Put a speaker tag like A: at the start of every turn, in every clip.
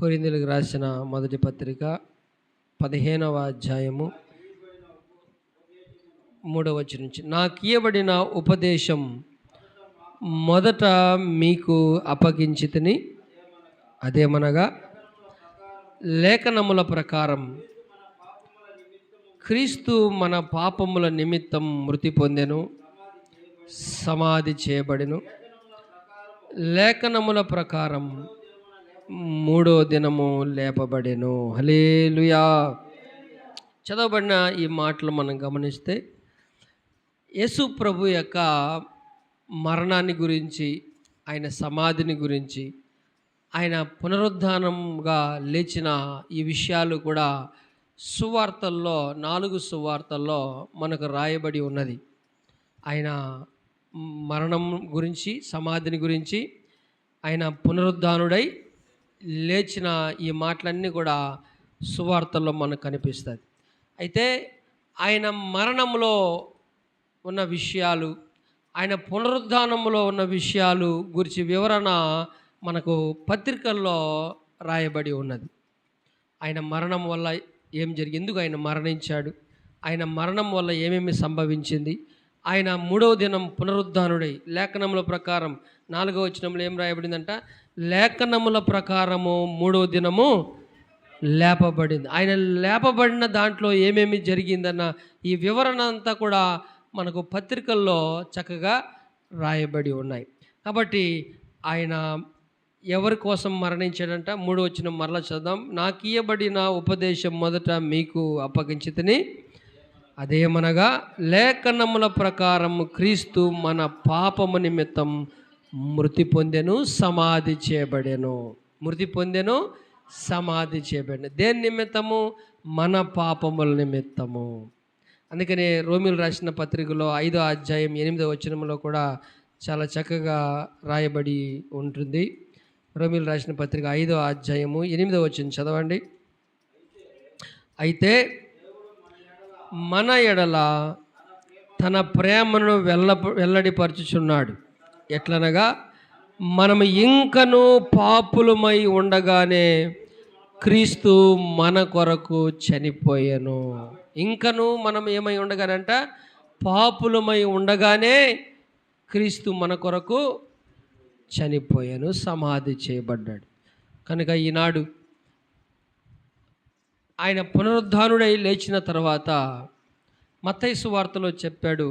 A: కొరింథీయులకు రాసిన మొదటి పత్రిక 15వ అధ్యాయము 3వ వచనం నుంచి, నాకియ్యబడిన ఉపదేశం మొదట మీకు అప్పగించితిని, అదేమనగా లేఖనముల ప్రకారం క్రీస్తు మన పాపముల నిమిత్తం మృతి పొందెను, సమాధి చేయబడెను. లేఖనముల ప్రకారం మూడో దినము లేపబడెను. హల్లెలూయా. చదవబడిన ఈ మాటలు మనం గమనిస్తే యేసు ప్రభు యొక్క మరణాన్ని గురించి, ఆయన సమాధిని గురించి, ఆయన పునరుద్ధానంగా లేచిన ఈ విషయాలు కూడా సువార్తల్లో 4 సువార్తల్లో మనకు రాయబడి ఉన్నది. ఆయన మరణం గురించి, సమాధిని గురించి, ఆయన పునరుద్ధానుడై లేచిన ఈ మాటలన్నీ కూడా సువార్తల్లో మనకు కనిపిస్తుంది. అయితే ఆయన మరణంలో ఉన్న విషయాలు, ఆయన పునరుద్ధానంలో ఉన్న విషయాలు గురించి వివరణ మనకు పత్రికల్లో రాయబడి ఉన్నది. ఆయన మరణం వల్ల ఏం జరిగింది, ఎందుకు ఆయన మరణించాడు, ఆయన మరణం వల్ల ఏమేమి సంభవించింది, ఆయన మూడవ దినం పునరుద్ధానుడై లేఖనముల ప్రకారం 4వ వచనంలో ఏం రాయబడిందంట, లేఖనముల ప్రకారము మూడవ దినము లేపబడింది. ఆయన లేపబడిన దాంట్లో ఏమేమి జరిగిందన్న ఈ వివరణ అంతా కూడా మనకు పత్రికల్లో చక్కగా రాయబడి ఉన్నాయి. కాబట్టి ఆయన ఎవరి కోసం మరణించాడంట, 3వ వచనం మరలా చదుదాం. నాకియ్యబడిన ఉపదేశం మొదట మీకు అప్పగించితిని, అదేమనగా లేఖనముల ప్రకారం క్రీస్తు మన పాపము నిమిత్తం మృతి పొందెను, సమాధి చేయబడెను. మృతి పొందెను, సమాధి చేయబడెను. దేని నిమిత్తము? మన పాపముల నిమిత్తము. అందుకనే రోమీయులు రాసిన పత్రికలో 5వ అధ్యాయం 8వ వచనంలో కూడా చాలా చక్కగా రాయబడి ఉంటుంది. రోమీయులు రాసిన పత్రిక 5వ అధ్యాయము 8వ వచనం చదవండి. అయితే మన ఎడల తన ప్రేమను వెల్లడిపరచుచున్నాడు. ఎట్లనగా మనము ఇంకను పాపులమై ఉండగానే క్రీస్తు మన కొరకు చనిపోయాను. ఇంకను మనం ఏమై ఉండగానంట, పాపులమై ఉండగానే క్రీస్తు మన కొరకు చనిపోయాను, సమాధి చేయబడ్డాడు. కనుక ఈనాడు ఆయన పునరుద్ధానుడై లేచిన తర్వాత మత్తయి సువార్తలో చెప్పాడు,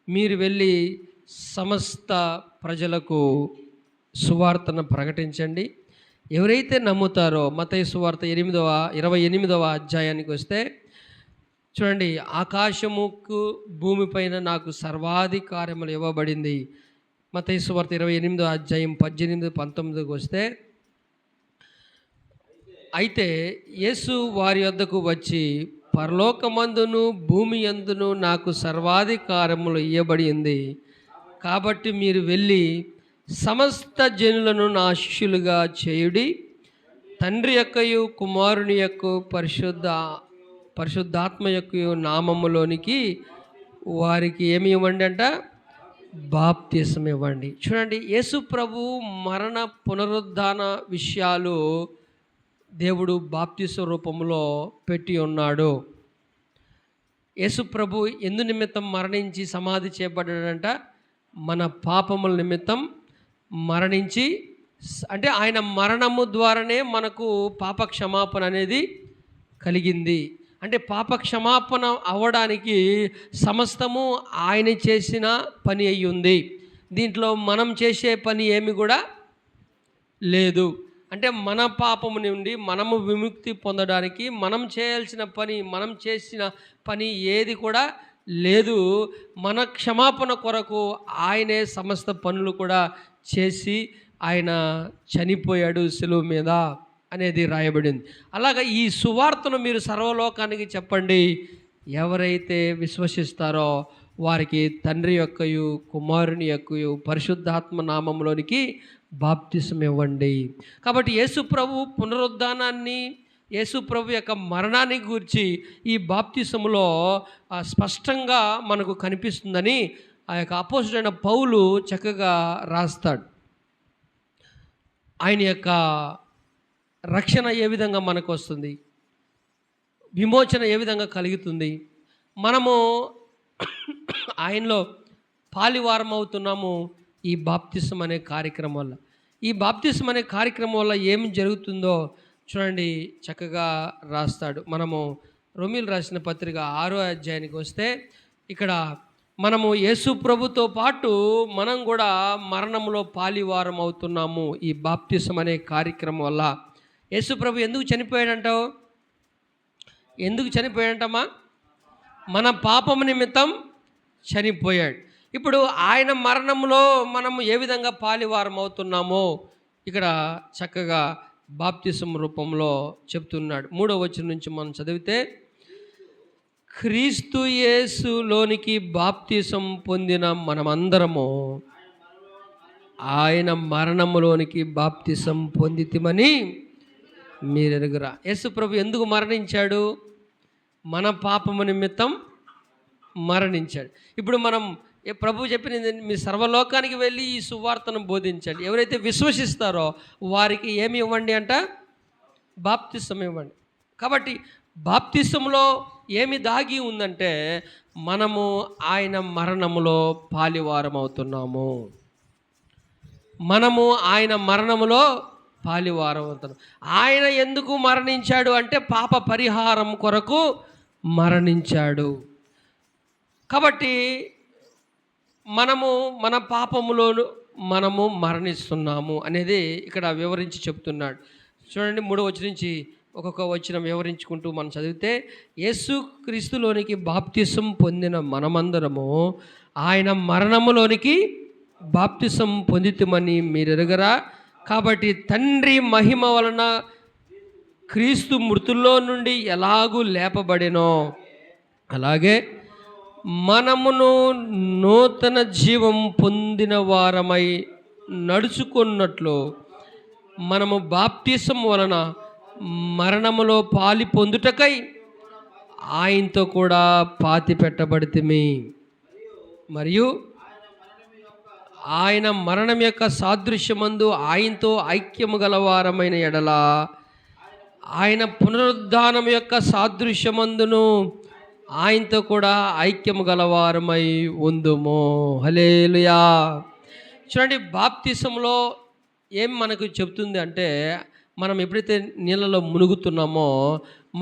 A: మీరు వెళ్ళి సమస్త ప్రజలకు సువార్తను ప్రకటించండి. ఎవరైతే నమ్ముతారో, మత్తయి సువార్త 28వ అధ్యాయానికి వస్తే చూడండి, ఆకాశముకు భూమిపైన నాకు సర్వాధికారములు ఇవ్వబడింది. మత్తయి సువార్త 28వ అధ్యాయం 18, 19కి వస్తే, అయితే యేసు వారి వద్దకు వచ్చి, పరలోకమందును భూమి యందును నాకు సర్వాధికారములు ఇవ్వబడింది, కాబట్టి మీరు వెళ్ళి సమస్త జనులను నా శిష్యులుగా చేయుడి, తండ్రి యొక్కయు కుమారుని యొక్క పరిశుద్ధాత్మ యొక్క నామములోనికి వారికి ఏమి ఇవ్వండి అంట, బాప్తిసం ఇవ్వండి. చూడండి, యేసు ప్రభు మరణ పునరుద్ధాన విషయాలు దేవుడు బాప్తిస రూపంలో పెట్టి ఉన్నాడు. యేసు ప్రభు ఎందు నిమిత్తం మరణించి సమాధి చేయబడ్డాడంట, మన పాపముల నిమిత్తం మరణించి, అంటే ఆయన మరణము ద్వారానే మనకు పాప క్షమాపణ అనేది కలిగింది. అంటే పాప క్షమాపణ అవ్వడానికి సమస్తము ఆయన చేసిన పని అయి ఉంది. దీంట్లో మనం చేసే పని ఏమి కూడా లేదు. అంటే మన పాపము నుండి మనము విముక్తి పొందడానికి మనం చేయాల్సిన పని, మనం చేసిన పని ఏది కూడా లేదు. మన క్షమాపణ కొరకు ఆయనే సమస్త పనులు కూడా చేసి ఆయన చనిపోయాడు శిలువ మీద అనేది రాయబడింది. అలాగా ఈ సువార్తను మీరు సర్వలోకానికి చెప్పండి. ఎవరైతే విశ్వసిస్తారో వారికి తండ్రి యొక్కయు కుమారుని యొక్కయు పరిశుద్ధాత్మ నామంలోనికి బాప్తిసం ఇవ్వండి. కాబట్టి యేసు ప్రభు పునరుద్ధానాన్ని, యేసు ప్రభు యొక్క మరణాన్ని గురించి ఈ బాప్తిసములో స్పష్టంగా మనకు కనిపిస్తుందని ఆ యొక్క అపోస్తలుడైన పౌలు చక్కగా రాస్తాడు. ఆయన యొక్క రక్షణ ఏ విధంగా మనకు వస్తుంది, విమోచన ఏ విధంగా కలుగుతుంది, మనము ఆయనలో పాలివారం అవుతున్నాము ఈ బాప్తిసం అనే కార్యక్రమం వల్ల. ఈ బాప్తిసం అనే కార్యక్రమం వల్ల ఏం జరుగుతుందో చూడండి, చక్కగా రాస్తాడు. మనము రోమీయులకు రాసిన పత్రిక 6వ అధ్యాయానికి వస్తే ఇక్కడ మనము యేసు ప్రభుతో పాటు మనం కూడా మరణంలో పాలివారం అవుతున్నాము ఈ బాప్తిసం అనే కార్యక్రమం వల్ల. యేసు ప్రభు ఎందుకు చనిపోయాడంటావు? ఎందుకు చనిపోయాడంటమ్మా? మన పాపము నిమిత్తం చనిపోయాడు. ఇప్పుడు ఆయన మరణంలో మనము ఏ విధంగా పాలివారం అవుతున్నామో ఇక్కడ చక్కగా బాప్తిసం రూపంలో చెప్తున్నాడు. 3వ వచనం నుంచి మనం చదివితే, క్రీస్తు యేసులోనికి బాప్తిసం పొందిన మనమందరము ఆయన మరణములోనికి బాప్తిసం పొందితిమని మీరెరుగురా. యేసు ప్రభు ఎందుకు మరణించాడు? మన పాపము నిమిత్తం మరణించాడు. ఇప్పుడు మనం ప్రభు చెప్పినది, మీ సర్వలోకానికి వెళ్ళి ఈ సువార్తను బోధించండి, ఎవరైతే విశ్వసిస్తారో వారికి ఏమి ఇవ్వండి అంట? బాప్తిసం ఇవ్వండి. కాబట్టి బాప్తిసంలో ఏమి దాగి ఉందంటే మనము ఆయన మరణములో పాలివారం అవుతున్నాము. మనము ఆయన మరణములో పాలివారం అవుతున్నాం. ఆయన ఎందుకు మరణించాడు అంటే పాప పరిహారం కొరకు మరణించాడు. కాబట్టి మనము మన పాపములో మనము మరణిస్తున్నాము అనేది ఇక్కడ వివరించి చెప్తున్నాడు. చూడండి, 3వ వచనం నుంచి ఒక్కొక్క వచనం వివరించుకుంటూ మనం చదివితే, యేసు క్రీస్తులోనికి బాప్తిసం పొందిన మనమందరము ఆయన మరణములోనికి బాప్తిసం పొందితమని మీరు ఎరుగరా. కాబట్టి తండ్రి మహిమ వలన క్రీస్తు మృతుల్లో నుండి ఎలాగూ లేపబడినో అలాగే మనమును నూతన జీవం పొందిన వారమై నడుచుకున్నట్లు మనము బాప్తిసం వలన మరణములో పాలి పొందుటకై ఆయనతో కూడా పాతి పెట్టబడితిమి. మరియు ఆయన మరణం యొక్క సాదృశ్యమందు ఆయనతో ఐక్యము గలవారమైన ఎడల ఆయన పునరుద్ధానం యొక్క సాదృశ్యమందును ఆయనతో కూడా ఐక్యము గలవారమై ఉందుము. హల్లెలూయా. చూడండి, బాప్తిసంలో ఏం మనకు చెప్తుంది అంటే, మనం ఎప్పుడైతే నీళ్ళలో మునుగుతున్నామో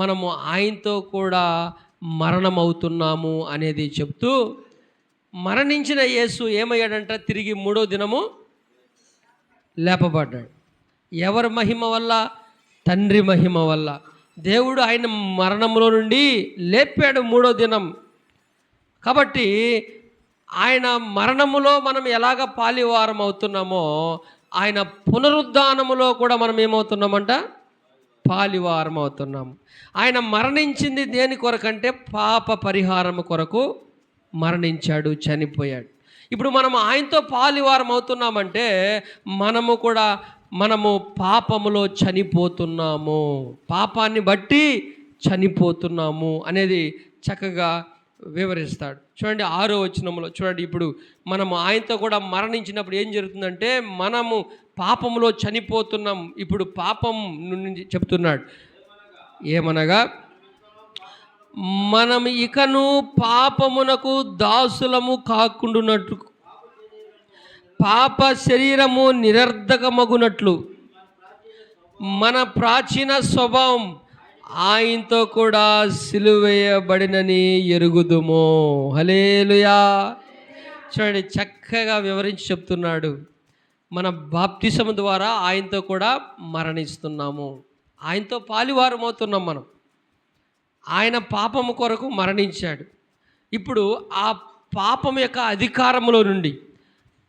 A: మనము ఆయనతో కూడా మరణం అవుతున్నాము అనేది చెప్తూ, మరణించిన యేసు ఏమయ్యాడంట? తిరిగి 3వ దినము లేపబడ్డాడు. ఎవరి మహిమ వల్ల? తండ్రి మహిమ వల్ల. దేవుడు ఆయన మరణంలో నుండి లేపాడు 3వ దినం. కాబట్టి ఆయన మరణములో మనం ఎలాగ పాలివారం అవుతున్నామో ఆయన పునరుద్ధానములో కూడా మనం ఏమవుతున్నామంట? పాలివారం అవుతున్నాము. ఆయన మరణించింది దేని కొరకంటే పాప పరిహారము కొరకు మరణించాడు, చనిపోయాడు. ఇప్పుడు మనం ఆయనతో పాలివారం అవుతున్నామంటే మనము పాపములో చనిపోతున్నాము, పాపాన్ని బట్టి చనిపోతున్నాము అనేది చక్కగా వివరిస్తాడు. చూడండి, 6వ వచనంలో చూడండి, ఇప్పుడు మనము ఆయనతో కూడా మరణించినప్పుడు ఏం జరుగుతుందంటే మనము పాపములో చనిపోతున్నాం. ఇప్పుడు పాపం నుండి చెప్తున్నాడు, ఏమనగా మనం ఇకను పాపమునకు దాసులము కాకుండానట్లు, పాప శరీరము నిరర్ధకమగునట్లు మన ప్రాచీన స్వభావం ఆయనతో కూడా సిలువేయబడినని ఎరుగుదుము. హల్లెలూయా. చూడండి, చక్కగా వివరించి చెప్తున్నాడు. మన బాప్తిసం ద్వారా ఆయనతో కూడా మరణిస్తున్నాము, ఆయనతో పాలివారం అవుతున్నాం. మనం ఆయన పాపము కొరకు మరణించాడు. ఇప్పుడు ఆ పాపం యొక్క అధికారములో నుండి,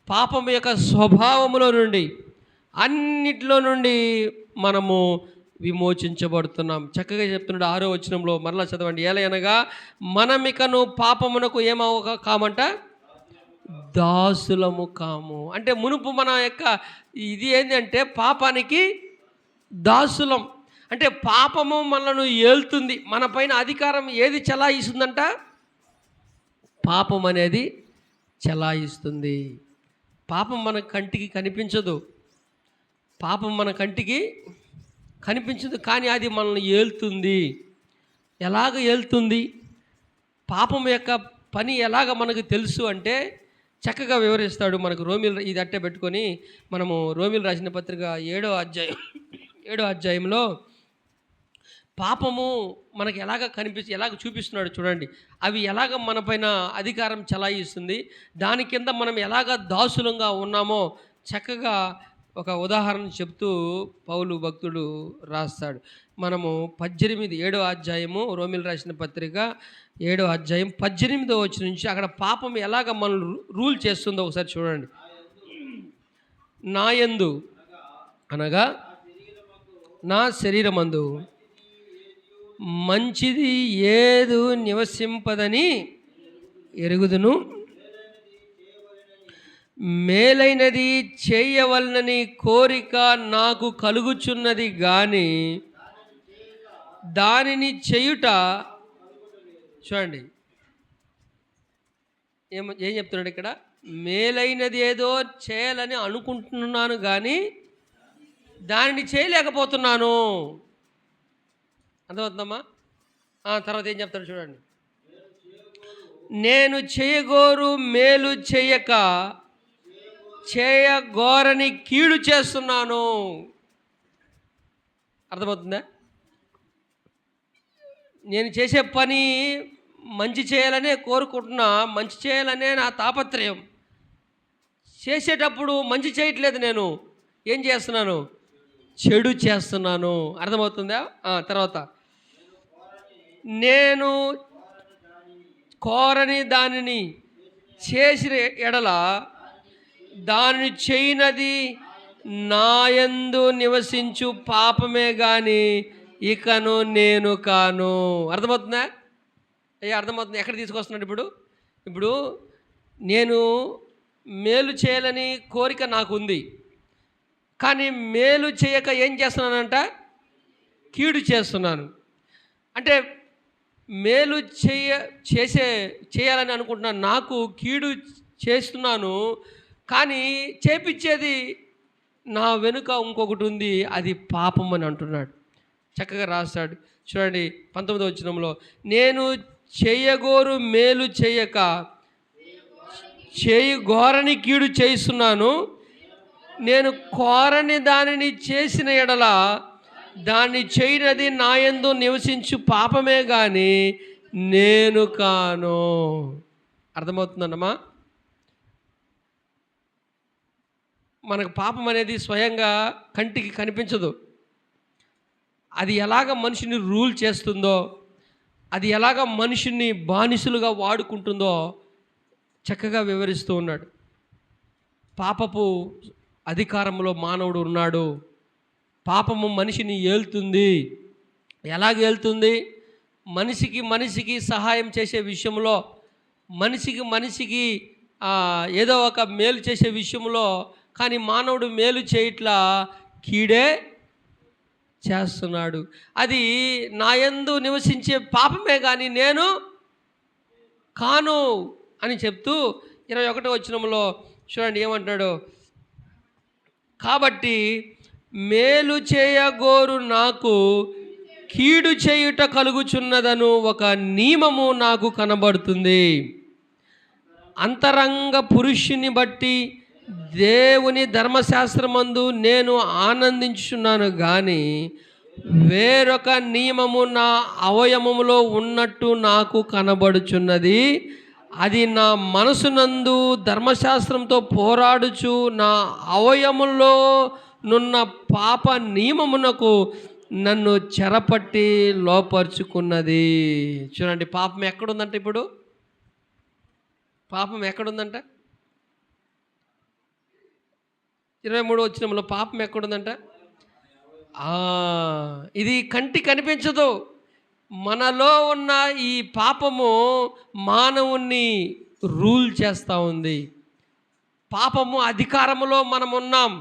A: పాపం యొక్క స్వభావములో నుండి, అన్నిటిలో నుండి మనము విమోచించబడుతున్నాం. చక్కగా చెప్తున్నాడు 6వ వచనంలో, మరలా చదవండి. ఏలయనగా మనమికను పాపమునకు ఏమవ కామంట? దాసులము కాము. అంటే మునుపు మన యొక్క ఇది ఏంటంటే పాపానికి దాసులం. అంటే పాపము మనను ఏల్తుంది, మన పైన అధికారం ఏది చెలాయిస్తుందంట? పాపం అనేది చెలాయిస్తుంది. పాపం మన కంటికి కనిపించదు, పాపం మన కంటికి కనిపించదు, కానీ అది మనల్ని ఏలుతుంది. ఎలాగ ఏలుతుంది? పాపం యొక్క పని ఎలాగ మనకు తెలుసు అంటే చక్కగా వివరిస్తాడు మనకు. రోమిల్ ఇది అట్టే పెట్టుకొని మనము రోమిల్ రాసిన పత్రిక 7వ అధ్యాయంలో పాపము మనకు ఎలాగ చూపిస్తున్నాడు చూడండి. అవి ఎలాగ మన పైన అధికారం చలాయిస్తుంది, దాని కింద మనం ఎలాగ దాసులంగా ఉన్నామో చక్కగా ఒక ఉదాహరణ చెప్తూ పౌలు భక్తుడు రాస్తాడు. మనము 7వ అధ్యాయము రోమిల్ రాసిన పత్రిక 7వ అధ్యాయం 18వ వచనం నుంచి అక్కడ పాపం ఎలాగ మనం రూల్ చేస్తుందో ఒకసారి చూడండి. నా యందు అనగా నా శరీరమందు మంచిది ఏదు నివసింపదని ఎరుగుదును, మేలైనది చేయవలనని కోరిక నాకు కలుగుచున్నది కానీ దానిని చేయుట. చూడండి ఏం చెప్తున్నాడు ఇక్కడ? మేలైనది ఏదో చేయాలని అనుకుంటున్నాను కానీ దానిని చేయలేకపోతున్నాను. అర్థమవుతుందమ్మా? తర్వాత ఏం చెప్తాడు చూడండి. నేను చేయగోరు మేలు చేయక చేయగోరని కీడు చేస్తున్నాను. అర్థమవుతుందా? నేను చేసే పని మంచి చేయాలనే కోరుకుంటున్నా, మంచి చేయాలనే నా తాపత్రయం. చేసేటప్పుడు మంచి చేయట్లేదు, నేను ఏం చేస్తున్నాను? చెడు చేస్తున్నాను. అర్థమవుతుందా? తర్వాత నేను కోరని దానిని చేసిన ఎడల దానిని చేయనది నాయందు నివసించు పాపమే కానీ ఇకను నేను కాను. అర్థమవుతుందా? అర్థమవుతుంది. ఎక్కడ తీసుకొస్తున్నాడు ఇప్పుడు నేను మేలు చేయాలని కోరిక నాకు ఉంది, కానీ మేలు చేయక ఏం చేస్తున్నానంట? కీడు చేస్తున్నాను. అంటే మేలు చేయాలని అనుకుంటున్నాను, నాకు కీడు చేస్తున్నాను, కానీ చేపించేది నా వెనుక ఇంకొకటి ఉంది, అది పాపం అని అంటున్నాడు. చక్కగా రాస్తాడు చూడండి 19వ వచనంలో, నేను చేయగోరు మేలు చేయక చేయగోరని కీడు చేస్తున్నాను, నేను కోరని దానిని చేసిన ఎడల దాన్ని చేయనది నాయందు నివసించు పాపమే కానీ నేను కాను. అర్థమవుతుందన్నమా? మనకు పాపం అనేది స్వయంగా కంటికి కనిపించదు. అది ఎలాగ మనిషిని రూల్ చేస్తుందో, అది ఎలాగ మనిషిని బానిసలుగా వాడుకుంటుందో చక్కగా వివరిస్తూ ఉన్నాడు. పాపపు అధికారంలో మానవుడు ఉన్నాడు. పాపము మనిషిని ఏలుతుంది. ఎలాగ ఏలుతుంది? మనిషికి సహాయం చేసే విషయంలో, మనిషికి ఏదో ఒక మేలు చేసే విషయంలో, కానీ మానవుడు మేలు చేయట్లా, కీడే చేస్తున్నాడు. అది నాయందు నివసించే పాపమే కానీ నేను కాను అని చెప్తూ 21వ వచనంలో చూడండి ఏమంటున్నాడు. కాబట్టి మేలు చేయగోరు నాకు కీడు చేయుట కలుగుచున్నదను ఒక నియమము నాకు కనబడుతుంది. అంతరంగ పురుషుని బట్టి దేవుని ధర్మశాస్త్రమందు నేను ఆనందించున్నాను కానీ వేరొక నియమము నా అవయవములో ఉన్నట్టు నాకు కనబడుచున్నది. అది నా మనసునందు ధర్మశాస్త్రంతో పోరాడుచు నా అవయములో నున్న పాప నియమమునకు నన్ను చెరపట్టి లోపరుచుకున్నది. చూడండి పాపం ఎక్కడుందంట? ఇప్పుడు పాపం ఎక్కడుందంట? 23వ వచనంలో పాపం ఎక్కడుందంట? ఇది కంటి కనిపించదు. మనలో ఉన్న ఈ పాపము మానవుణ్ణి రూల్ చేస్తూ ఉంది. పాపము అధికారములో మనం ఉన్నాం.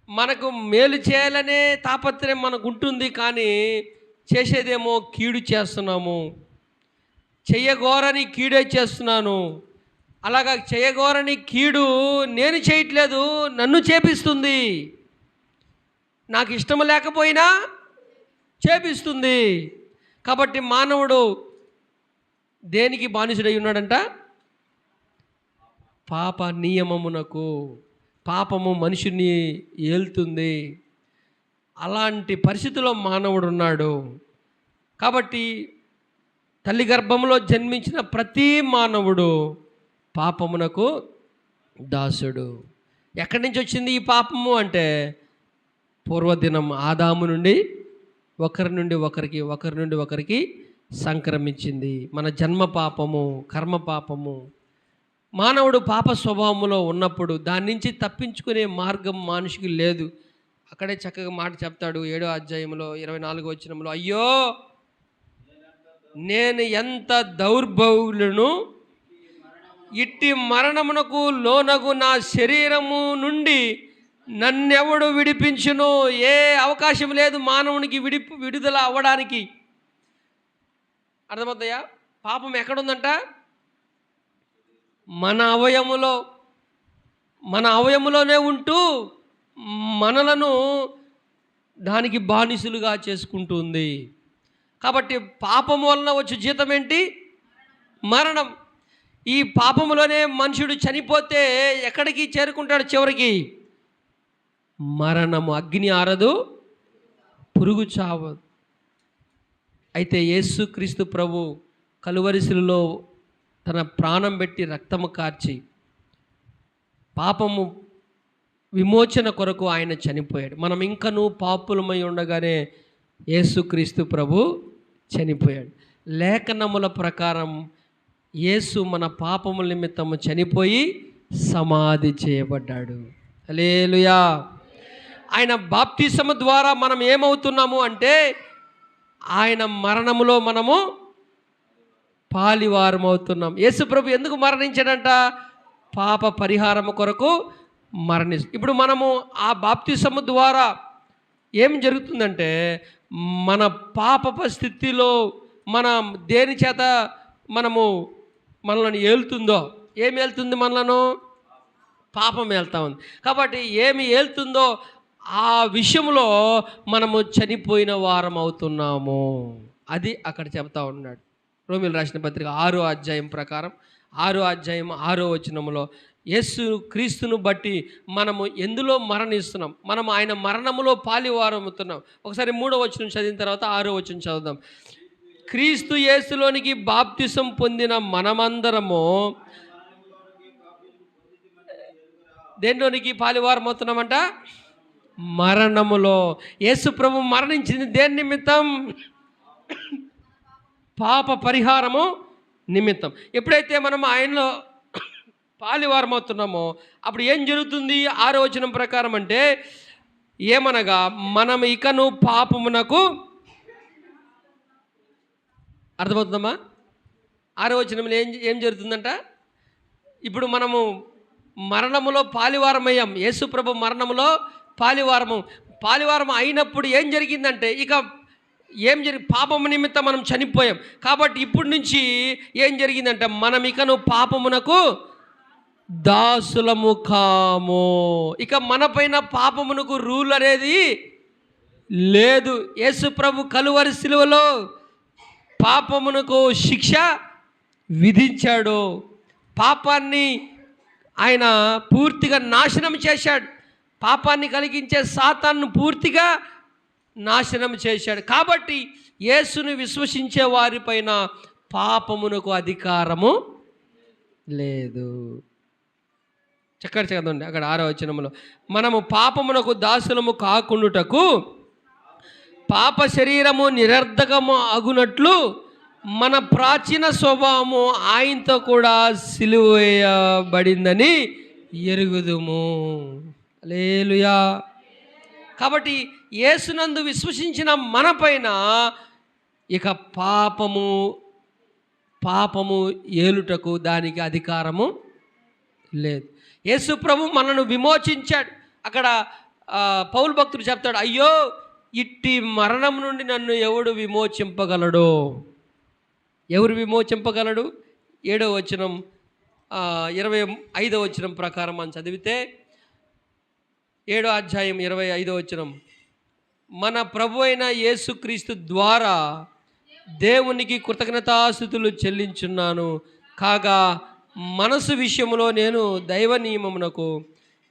A: మనకు మేలు చేయాలనే తాపత్రయం మనకు ఉంటుంది, కానీ చేసేదేమో కీడు చేస్తున్నాము. చెయ్యగోరని కీడే చేస్తున్నాను. అలాగా చేయగోరని కీడు నేను చేయట్లేదు, నన్ను చేపిస్తుంది. నాకు ఇష్టం లేకపోయినా చేపిస్తుంది. కాబట్టి మానవుడు దేనికి బానిసుడై ఉన్నాడంట? పాప నియమమునకు. పాపము మనుషుని ఏల్తుంది. అలాంటి పరిస్థితిలో మానవుడు ఉన్నాడు. కాబట్టి తల్లి గర్భంలో జన్మించిన ప్రతి మానవుడు పాపమునకు దాసుడు. ఎక్కడి నుంచి వచ్చింది ఈ పాపము అంటే, పూర్వదినం ఆదాము నుండి ఒకరి నుండి ఒకరికి సంక్రమించింది. మన జన్మ పాపము, కర్మ పాపము. మానవుడు పాప స్వభావంలో ఉన్నప్పుడు దాని నుంచి తప్పించుకునే మార్గం మనిషికి లేదు. అక్కడే చక్కగా మాట చెప్తాడు 7వ అధ్యాయంలో 24వ వచనంలో, అయ్యో నేను ఎంత దౌర్భాగ్యులను, ఇట్టి మరణమునకు లోనగు నా శరీరము నుండి నన్నెవడు విడిపించును. ఏ అవకాశం లేదు మానవునికి విడుదల అవ్వడానికి. అర్థమవుతాయా? పాపం ఎక్కడుందంట? మన అవయములోనే ఉంటూ మనలను దానికి బానిసలుగా చేసుకుంటుంది. కాబట్టి పాపం వలన వచ్చే జీతం ఏంటి? మరణం. ఈ పాపములోనే మనుషుడు చనిపోతే ఎక్కడికి చేరుకుంటాడు? చివరికి మరణము. అగ్ని ఆరదు, పురుగు చావదు. అయితే యేసుక్రీస్తు ప్రభు కలువరిశిలలో తన ప్రాణం పెట్టి రక్తము కార్చి పాపము విమోచన కొరకు ఆయన చనిపోయాడు. మనం ఇంకనూ పాపులమై ఉండగానే యేసుక్రీస్తు ప్రభు చనిపోయాడు. లేఖనముల ప్రకారం యేసు మన పాపముల నిమిత్తము చనిపోయి సమాధి చేయబడ్డాడు. హల్లెలూయా. ఆయన బాప్తిసము ద్వారా మనం ఏమవుతున్నాము అంటే, ఆయన మరణములో మనము పాలివారం అవుతున్నాం. యేసు ప్రభు ఎందుకు మరణించాడంట? పాప పరిహారము కొరకు ఇప్పుడు మనము ఆ బాప్తిసము ద్వారా ఏం జరుగుతుందంటే, మన పాప స్థితిలో మనం దేని చేత మనల్ని ఏలుతుందో, ఏమి ఏలుతుంది మనలను? పాపం ఏలుతా ఉంది. కాబట్టి ఏమి ఏలుతుందో ఆ విషయంలో మనము చనిపోయిన వారం అవుతున్నాము. అది అక్కడ చెప్తా ఉన్నాడు. రోమీయులకు రాసిన పత్రిక 6వ అధ్యాయం ప్రకారం 6వ అధ్యాయం 6వ వచనంలో యేసు క్రీస్తును బట్టి మనము ఎందులో మరణిస్తున్నాం? మనం ఆయన మరణములో పాలివారం అవుతున్నాం. ఒకసారి 3వ వచనం చదివిన తర్వాత 6వ వచనం చదువుదాం. క్రీస్తు యేసులోనికి బాప్తిసం పొందిన మనమందరము దేనిలోనికి పాలివారం అవుతున్నామంట? మరణములో. యేసు ప్రభు మరణించింది దేని నిమిత్తం? పాప పరిహారము నిమిత్తం. ఎప్పుడైతే మనం ఆయనలో పాలివారం అవుతున్నామో అప్పుడు ఏం జరుగుతుంది? 6వ వచనం ప్రకారం అంటే, ఏమనగా మనం ఇకను పాపమునకు, అర్థమవుతుందమ్మా? 6వ వచనంలో ఏం జరుగుతుందంట? ఇప్పుడు మనము మరణములో పాలివారమయ్యాం. యేసు ప్రభు మరణములో పాలివారం అయినప్పుడు ఏం జరిగిందంటే, ఇక పాపము నిమిత్తం మనం చనిపోయాం. కాబట్టి ఇప్పటి నుంచి ఏం జరిగిందంటే, మనం ఇకను పాపమునకు దాసులము కాము. ఇక మన పైన పాపమునకు రూల్ అనేది లేదు. యేసు ప్రభు కలువరి శిలువలో పాపమునకు శిక్ష విధించాడు. పాపాన్ని ఆయన పూర్తిగా నాశనం చేశాడు. పాపాన్ని కలిగించే సాతాను పూర్తిగా నాశనం చేశాడు. కాబట్టి యేసును విశ్వసించే వారిపైన పాపమునకు అధికారము లేదు. చదవండి అక్కడ 6వ వచనంలో, మనము పాపమునకు దాసులము కాకుండుటకు పాప శరీరము నిరర్ధకము అగునట్లు మన ప్రాచీన స్వభావము ఆయనతో కూడా సిలువ వేయబడిందని ఎరుగుదుము. హల్లెలూయా. కాబట్టి యేసునందు విశ్వసించిన మన పైన ఇక పాపము ఏలుటకు దానికి అధికారము లేదు. యేసు ప్రభు మనను విమోచించాడు. అక్కడ పౌలు భక్తుడు చెప్తాడు, అయ్యో ఇట్టి మరణం నుండి నన్ను ఎవడు విమోచింపగలడు? ఎవరు విమోచింపగలడు? 7వ వచనం 25వ వచనం ప్రకారం మనం చదివితే 7వ అధ్యాయం 25వ వచనం, మన ప్రభు అయిన యేసుక్రీస్తు ద్వారా దేవునికి కృతజ్ఞతాస్తుతులు చెల్లించున్నాను. కాగా మనసు విషయములో నేను దైవ నియమమునకు,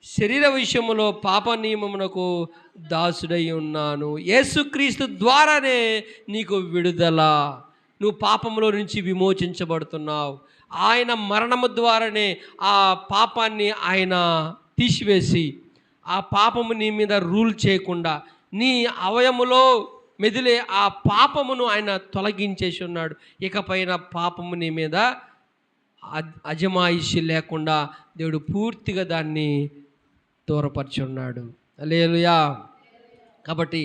A: శరీర విషయములో పాప నియమమునకు దాసుడై ఉన్నాను. యేసుక్రీస్తు ద్వారానే నీకు విడుదల. నువ్వు పాపములో నుంచి విమోచించబడుతున్నావు. ఆయన మరణము ద్వారానే ఆ పాపాన్ని ఆయన తీసివేసి, ఆ పాపము నీ మీద రూల్ చేయకుండా నీ అవయములో మెదిలే ఆ పాపమును ఆయన తొలగించేసి ఉన్నాడు. ఇకపైన పాపము నీ మీద అజమాయిషి లేకుండా దేవుడు పూర్తిగా దాన్ని దూరపరుచున్నాడు. హల్లెలూయా. కాబట్టి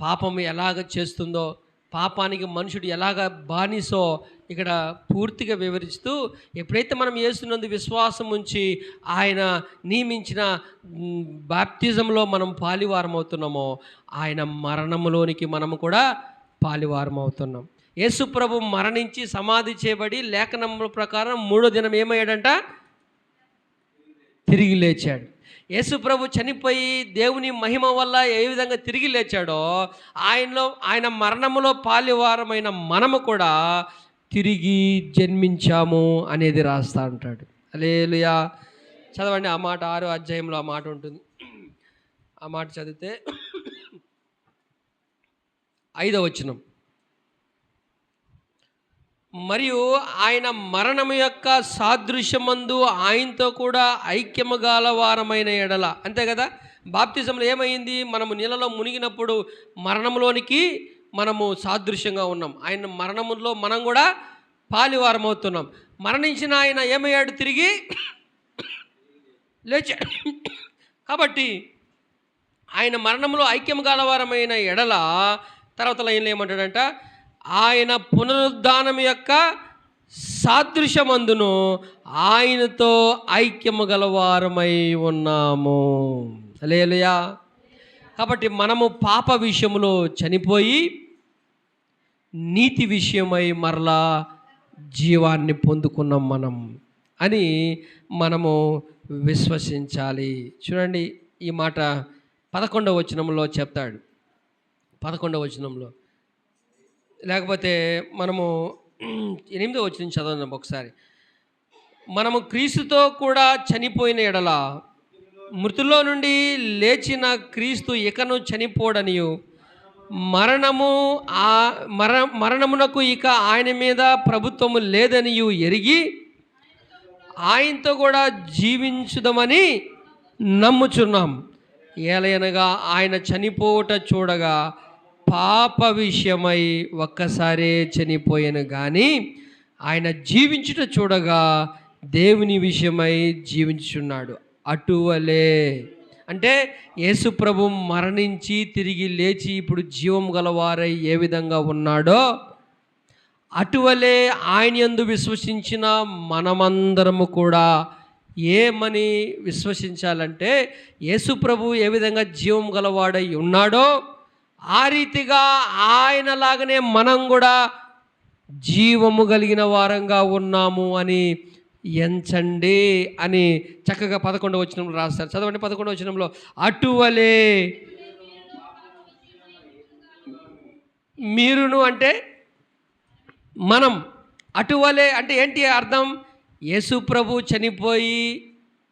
A: పాపము ఎలాగ చేస్తుందో, పాపానికి మనుషుడు ఎలాగ బానిసో ఇక్కడ పూర్తిగా వివరిస్తూ, ఎప్పుడైతే మనం యేసునందు విశ్వాసం ఉంచి ఆయన నియమించిన బాప్తిజంలో మనం పాలివారం అవుతున్నామో, ఆయన మరణములోనికి మనము కూడా పాలివారం అవుతున్నాం. యేసు ప్రభు మరణించి సమాధి చేయబడి లేఖనముల ప్రకారం 3వ దినం ఏమయ్యాడంట? తిరిగి లేచాడు. యేసు ప్రభు చనిపోయి దేవుని మహిమ వల్ల ఏ విధంగా తిరిగి లేచాడో, ఆయన మరణములో పాలివారమైన మనము కూడా తిరిగి జన్మించాము అనేది రాస్తా అంటాడు. హల్లెలూయా. చదవండి ఆ మాట. 6వ అధ్యాయంలో ఆ మాట ఉంటుంది. ఆ మాట చదివితే 5వ వచనం. మరియు ఆయన మరణము యొక్క సాదృశ్యమందు ఆయనతో కూడా ఐక్యము గల వారమైన ఎడల. అంతే కదా, బాప్తిజంలో ఏమైంది? మనము నీళ్ళలో మునిగినప్పుడు మరణంలోనికి మనము సాదృశ్యంగా ఉన్నాం. ఆయన మరణములో మనం కూడా పాలివారం అవుతున్నాం. మరణించిన ఆయన ఏమయ్యాడు? తిరిగి లేచాడు. కాబట్టి ఆయన మరణంలో ఐక్యము గలవారమైన ఎడల, తర్వాత లైన్లో ఏమంటాడంట? ఆయన పునరుద్ధానం యొక్క సాదృశ్యమందును ఆయనతో ఐక్యము గలవారమై ఉన్నాము. హల్లెలూయా. కాబట్టి మనము పాప విషయంలో చనిపోయి నీతి విషయమై మరలా జీవాన్ని పొందుకున్నాం మనం అని మనము విశ్వసించాలి. చూడండి ఈ మాట 11వ వచనంలో చెప్తాడు. 11వ వచనంలో, లేకపోతే మనము 8వ వచనం చదవండి ఒకసారి. మనము క్రీస్తుతో కూడా చనిపోయిన ఎడల మృతుల్లో నుండి లేచిన క్రీస్తు ఇకను చనిపోడనియు, మరణమునకు ఇక ఆయన మీద ప్రభుత్వము లేదనియు ఎరిగి ఆయనతో కూడా జీవించుదామని నమ్ముచున్నాం. ఏలయనగా ఆయన చనిపోవుట చూడగా పాప విషయమై ఒక్కసారే చనిపోయాను, కానీ ఆయన జీవించుట చూడగా దేవుని విషయమై జీవించుచున్నాడు. అటువలే అంటే యేసు ప్రభు మరణించి తిరిగి లేచి ఇప్పుడు జీవం గలవారై ఏ విధంగా ఉన్నాడో, అటువలే ఆయన యందు విశ్వసించిన మనమందరము కూడా ఏమని విశ్వసించాలంటే, యేసు ప్రభు ఏ విధంగా జీవం గలవాడై ఉన్నాడో ఆ రీతిగా ఆయనలాగానే మనం కూడా జీవము కలిగిన వారంగా ఉన్నాము అని ఎంచండి అని చక్కగా 11వ వచనంలో రాస్తారు. చదవండి 11వ వచనంలో. అటువలే మీరును అంటే మనం. అటువలే అంటే ఏంటి అర్థం? యేసు ప్రభు చనిపోయి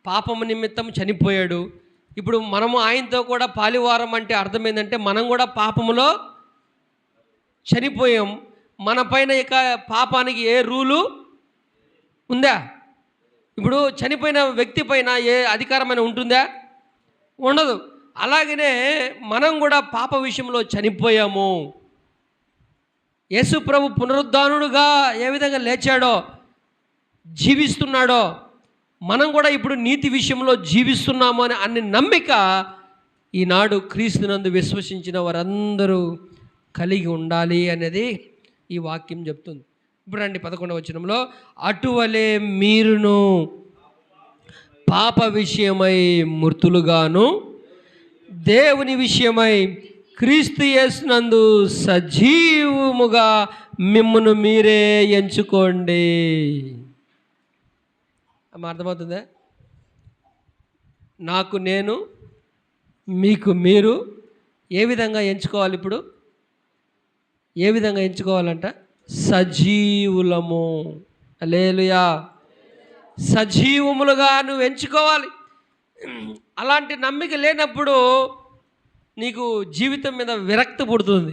A: పాపము నిమిత్తం చనిపోయాడు. ఇప్పుడు మనము ఆయనతో కూడా పాలివారం అంటే అర్థం ఏంటంటే మనం కూడా పాపములో చనిపోయాం. మన పైన ఇక పాపానికి ఏ రూలు ఉందా? ఇప్పుడు చనిపోయిన వ్యక్తి పైన ఏ అధికారమైన ఉంటుందా? ఉండదు. అలాగనే మనం కూడా పాప విషయంలో చనిపోయాము. యేసు ప్రభు పునరుద్ధానుడుగా ఏ విధంగా లేచాడో, జీవిస్తున్నాడో, మనం కూడా ఇప్పుడు నీతి విషయంలో జీవిస్తున్నాము అనే నమ్మిక ఈనాడు క్రీస్తునందు విశ్వసించిన వారందరూ కలిగి ఉండాలి అనేది ఈ వాక్యం చెప్తుంది. ఇప్పుడు రండి 11వ వచనంలో. అటువలే మీరును పాప విషయమై మృతులుగాను దేవుని విషయమై క్రీస్తు యేసునందు సజీవముగా మిమ్మును మీరే ఎంచుకోండి. అర్థమవుతుందా? నాకు నేను, మీకు మీరు, ఏ విధంగా ఎంచుకోవాలి ఇప్పుడు? ఏ విధంగా ఎంచుకోవాలంట? సజీవులము. హల్లెలూయా. సజీవములుగా నువ్వు ఎంచుకోవాలి. అలాంటి నమ్మిక లేనప్పుడు నీకు జీవితం మీద విరక్తి పుడుతుంది.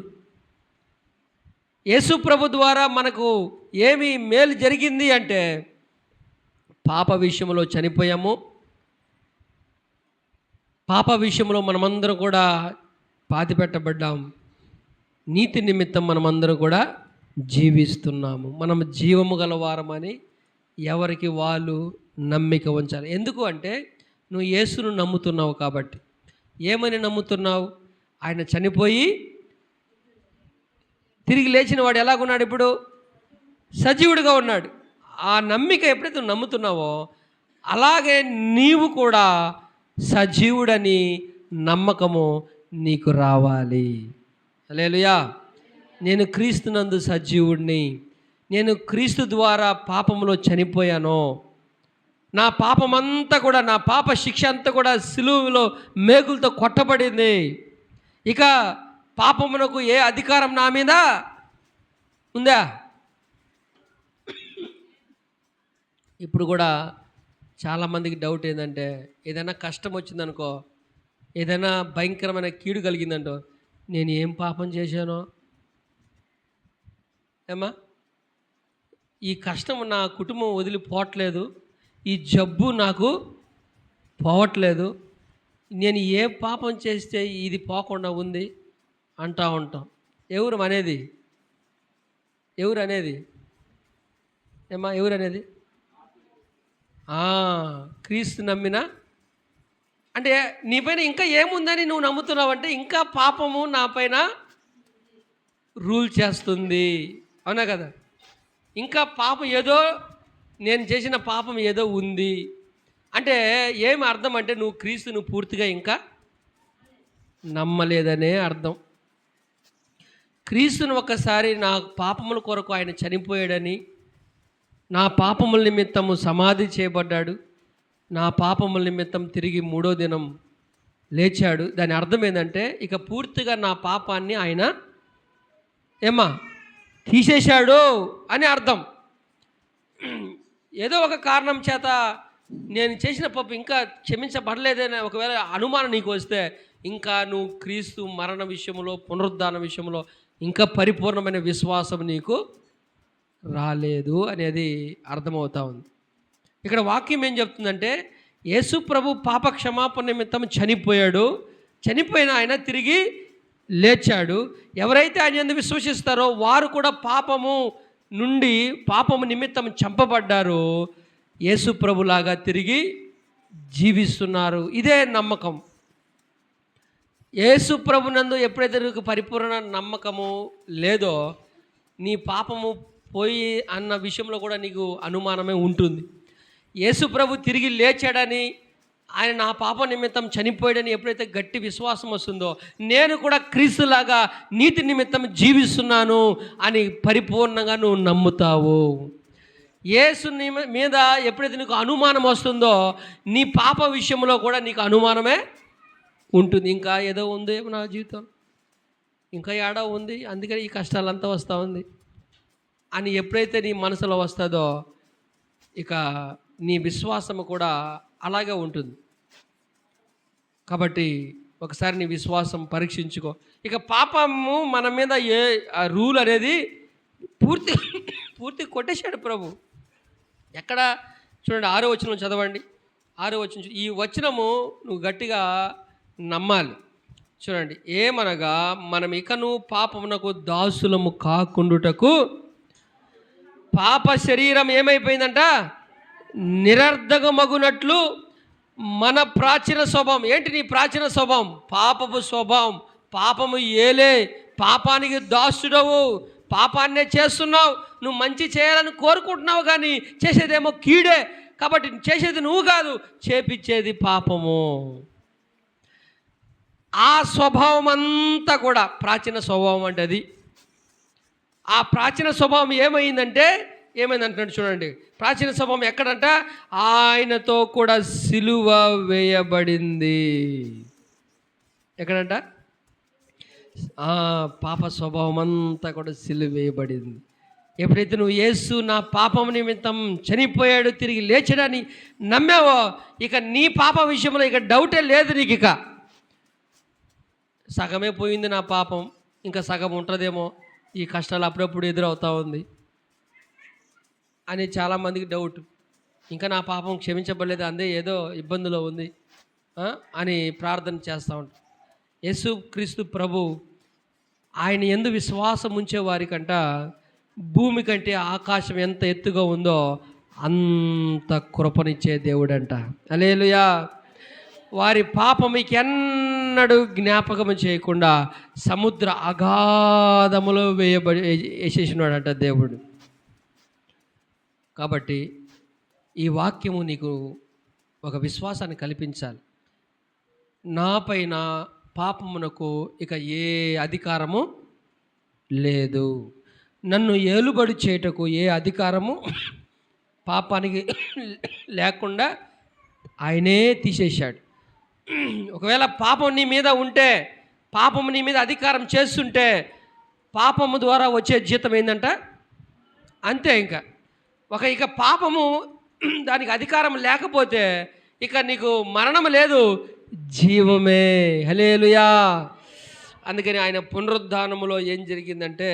A: యేసు ప్రభు ద్వారా మనకు ఏమి మేలు జరిగింది అంటే, పాప విషయంలో చనిపోయాము. పాప విషయంలో మనమందరం కూడా పాతిపెట్టబడ్డాం. నీతి నిమిత్తం మనమందరం కూడా జీవిస్తున్నాము. మనం జీవము గలవారమని ఎవరికి వాళ్ళు నమ్మిక ఉంచాలి. ఎందుకు అంటే, నువ్వు యేసును నమ్ముతున్నావు కాబట్టి. ఏమని నమ్ముతున్నావు? ఆయన చనిపోయి తిరిగి లేచిన వాడు ఎలాగున్నాడు? ఇప్పుడు సజీవుడిగా ఉన్నాడు. ఆ నమ్మిక ఎప్పుడైతే నువ్వు నమ్ముతున్నావో, అలాగే నీవు కూడా సజీవుడని నమ్మకము నీకు రావాలి. హల్లెలూయా. నేను క్రీస్తునందు సజీవుడిని, నేను క్రీస్తు ద్వారా పాపంలో చనిపోయాను, నా పాపమంతా కూడా, నా పాప శిక్ష అంతా కూడా సిలువలో మేకులతో కొట్టబడింది. ఇక పాపమునకు ఏ అధికారం నా మీద ఉందా? ఇప్పుడు కూడా చాలామందికి డౌట్ ఏంటంటే, ఏదైనా కష్టం వచ్చిందనుకో, ఏదైనా భయంకరమైన కీడు కలిగిందంటో, నేను ఏం పాపం చేశానో ఏమా, ఈ కష్టం నా కుటుంబం వదిలిపోవట్లేదు, ఈ జబ్బు నాకు పోవట్లేదు, నేను ఏ పాపం చేస్తే ఇది పోకుండా ఉంది అంటూ ఉంటాం. ఎవరు అనేది? ఎవరు అనేది? ఏమా, ఎవరు అనేది? క్రీస్తు నమ్మిన అంటే నీ పైన ఇంకా ఏముందని నువ్వు నమ్ముతున్నావంటే, ఇంకా పాపము నా పైన రూల్ చేస్తుంది. అవునా కదా? ఇంకా పాపం ఏదో, నేను చేసిన పాపం ఏదో ఉంది అంటే ఏమి అర్థం అంటే, నువ్వు క్రీస్తును పూర్తిగా ఇంకా నమ్మలేదనే అర్థం. క్రీస్తును ఒకసారి నా పాపముల కొరకు ఆయన చనిపోయాడని, నా పాపముల నిమిత్తము సమాధి చేయబడ్డాడు, నా పాపముల నిమిత్తం తిరిగి 3వ దినం లేచాడు. దాని అర్థం ఏంటంటే, ఇక పూర్తిగా నా పాపాన్ని ఆయన తీసేశాడు అని అర్థం. ఏదో ఒక కారణం చేత నేను చేసిన పాపం ఇంకా క్షమించబడలేదనే ఒకవేళ అనుమానం నీకు వస్తే, ఇంకా నువ్వు క్రీస్తు మరణ విషయంలో, పునరుద్ధాన విషయంలో ఇంకా పరిపూర్ణమైన విశ్వాసం నీకు రాలేదు అనేది అర్థమవుతా ఉంది. ఇక్కడ వాక్యం ఏం చెప్తుందంటే, యేసు ప్రభు పాప క్షమాపణ నిమిత్తం చనిపోయాడు, చనిపోయిన ఆయన తిరిగి లేచాడు. ఎవరైతే ఆయన యందు విశ్వసిస్తారో వారు కూడా పాపము నుండి, పాపము నిమిత్తం చంపబడ్డారు, యేసు ప్రభులాగా తిరిగి జీవిస్తున్నారు. ఇదే నమ్మకం. యేసు ప్రభునందు ఎప్పుడైతే నీకు పరిపూర్ణ నమ్మకము లేదో, నీ పాపము పోయి అన్న విషయంలో కూడా నీకు అనుమానమే ఉంటుంది. యేసు ప్రభు తిరిగి లేచాడని, ఆయన నా పాప నిమిత్తం చనిపోయాడని ఎప్పుడైతే గట్టి విశ్వాసం వస్తుందో, నేను కూడా క్రీస్తులాగా నీతి నిమిత్తం జీవిస్తున్నాను అని పరిపూర్ణంగా నువ్వు నమ్ముతావు. యేసు మీద ఎప్పుడైతే నీకు అనుమానం వస్తుందో, నీ పాప విషయంలో కూడా నీకు అనుమానమే ఉంటుంది. ఇంకా ఏదో ఉంది నా జీవితం, ఇంకా ఏడా ఉంది, అందుకని ఈ కష్టాలంతా వస్తూ ఉంది అని ఎప్పుడైతే నీ మనసులో వస్తుందో, ఇక నీ విశ్వాసము కూడా అలాగే ఉంటుంది. కాబట్టి ఒకసారి నీ విశ్వాసం పరీక్షించుకో. ఇక పాపము మన మీద రూల్ అనేది పూర్తి కొట్టేశాడు ప్రభు. ఎక్కడ చూడండి, 6వ వచనం చదవండి. 6వ వచనం, ఈ వచనము నువ్వు గట్టిగా నమ్మాలి. చూడండి, ఏమనగా మనం ఇకను పాపమునకు దాసులము కాకుండుటకు పాప శరీరం ఏమైపోయిందంట, నిరర్ధకమగునట్లు మన ప్రాచీన స్వభావం. ఏంటి నీ ప్రాచీన స్వభావం? పాపపు స్వభావం. పాపము ఏలే, పాపానికి దాసుడవు, పాపాన్నే చేస్తున్నావు. నువ్వు మంచి చేయాలని కోరుకుంటున్నావు కానీ చేసేదేమో కీడే. కాబట్టి చేసేది నువ్వు కాదు, చేపించేది పాపము. ఆ స్వభావం అంతా కూడా ప్రాచీన స్వభావం అంటే అది. ఆ ప్రాచీన స్వభావం ఏమైందంటున్నాడు చూడండి. ప్రాచీన స్వభావం ఎక్కడంట, ఆయనతో కూడా సిలువ వేయబడింది. ఎక్కడంట? పాప స్వభావం అంతా కూడా సిలువ వేయబడింది. ఎప్పుడైతే నువ్వు యేసు నా పాపం నిమిత్తం చనిపోయాడు, తిరిగి లేచాడని నమ్మావో, ఇక నీ పాప విషయంలో ఇక డౌటే లేదు నీకు. ఇక సగమే పోయింది నా పాపం, ఇంకా సగం ఉంటుందేమో, ఈ కష్టాలు అప్పుడప్పుడు ఎదురవుతూ ఉంది అని చాలామందికి డౌట్. ఇంకా నా పాపం క్షమించబడలేదు, అందే ఏదో ఇబ్బందులో ఉంది అని ప్రార్థన చేస్తూ ఉంటాం. యేసు క్రీస్తు ప్రభు ఆయన యందు విశ్వాసం ఉంచే వారికంట భూమి కంటే ఆకాశం ఎంత ఎత్తుగా ఉందో అంత కృపనిచ్చే దేవుడంట. హల్లెలూయా. వారి పాపం మీకెన్నడూ జ్ఞాపకం చేయకుండా సముద్ర అగాధములో వేసేసినాడంట దేవుడు. కాబట్టి ఈ వాక్యము నీకు ఒక విశ్వాసాన్ని కల్పించాలి. నా పైన పాపమునకు ఇక ఏ అధికారము లేదు, నన్ను ఏలుబడి చేయుటకు ఏ అధికారము పాపానికి లేకుండా ఆయనే తీసేశాడు. ఒకవేళ పాపం నీ మీద ఉంటే, పాపము నీ మీద అధికారం చేస్తుంటే, పాపము ద్వారా వచ్చే జీతం ఏంటంట అంతే. ఇక పాపము దానికి అధికారం లేకపోతే ఇక నీకు మరణం లేదు, జీవమే. హల్లెలూయా. అందుకని ఆయన పునరుద్ధానములో ఏం జరిగిందంటే,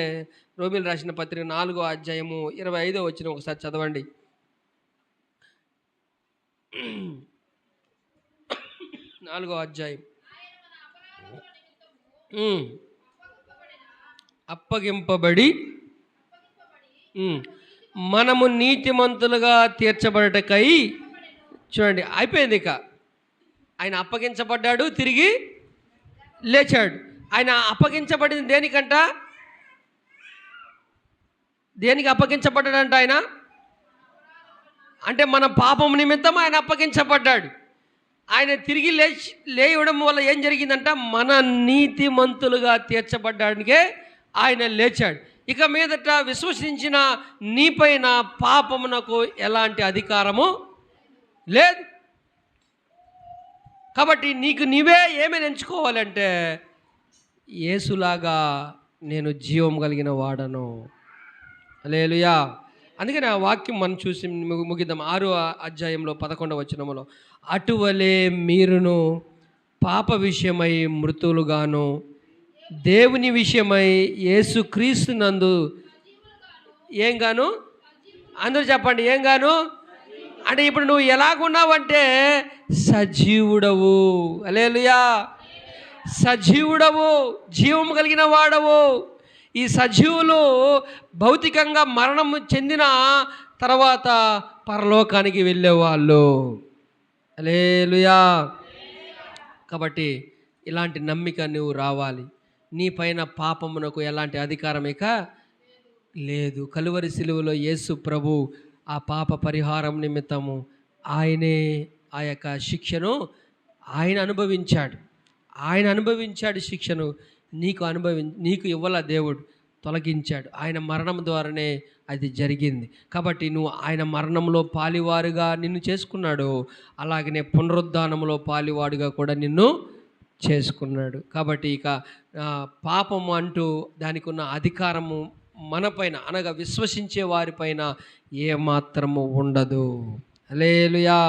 A: రోమీయులు రాసిన పత్రిక 4వ అధ్యాయము 25వ వచనం ఒకసారి చదవండి. 4వ అధ్యాయం. అప్పగింపబడి మనము నీతిమంతులుగా తీర్చబడటకై, చూడండి అయిపోయింది. ఇక ఆయన అప్పగించబడ్డాడు, తిరిగి లేచాడు. ఆయన అప్పగించబడింది దేనికంట? దేనికి అప్పగించబడ్డాడంట ఆయన? అంటే మన పాపం నిమిత్తం ఆయన అప్పగించబడ్డాడు. ఆయన తిరిగి లేవడం వల్ల ఏం జరిగిందంట? మన నీతిమంతులుగా తీర్చబడ్డానికే ఆయన లేచాడు. ఇక మీదట విశ్వసించిన నీపైన పాపమునకు ఎలాంటి అధికారము లేదు. కాబట్టి నీకు నీవే ఏమైనా ఎంచుకోవాలంటే, యేసులాగా నేను జీవం కలిగిన వాడను. హల్లెలూయా. అందుకని ఆ వాక్యం మనం చూసి ముగిద్దాం. 6వ అధ్యాయంలో 11వ వచనములో, అటువలే మీరును పాప విషయమై మృతులుగాను, దేవుని విషయమై యేసు క్రీస్తు నందు ఏం గాను? అందరూ చెప్పండి, ఏం గాను? అంటే ఇప్పుడు నువ్వు ఎలాగున్నావంటే సజీవుడవు. హల్లెలూయా. సజీవుడవు, జీవం కలిగిన వాడవు. ఈ సజీవులు భౌతికంగా మరణం చెందిన తర్వాత పరలోకానికి వెళ్ళేవాళ్ళు. హల్లెలూయా. కాబట్టి ఇలాంటి నమ్మిక నువ్వు రావాలి. నీ పైన పాపమునకు ఎలాంటి అధికారం ఇక లేదు. కలువరి సిలువలో యేసు ప్రభు ఆ పాప పరిహారం నిమిత్తము ఆయనే ఆ యొక్క శిక్షను ఆయన అనుభవించాడు. ఆయన అనుభవించాడు శిక్షను. నీకు ఇవ్వాల దేవుడు తొలగించాడు. ఆయన మరణం ద్వారానే అది జరిగింది. కాబట్టి నువ్వు ఆయన మరణంలో పాలివారుగా నిన్ను చేసుకున్నాడు, అలాగనే పునరుద్ధానంలో పాలివాడుగా కూడా నిన్ను చేసుకున్నాడు. కాబట్టి ఇక పాపము అంటూ దానికి ఉన్న అధికారము మనపైన, అనగా విశ్వసించే వారిపైన ఏమాత్రము ఉండదు. హల్లెలూయా.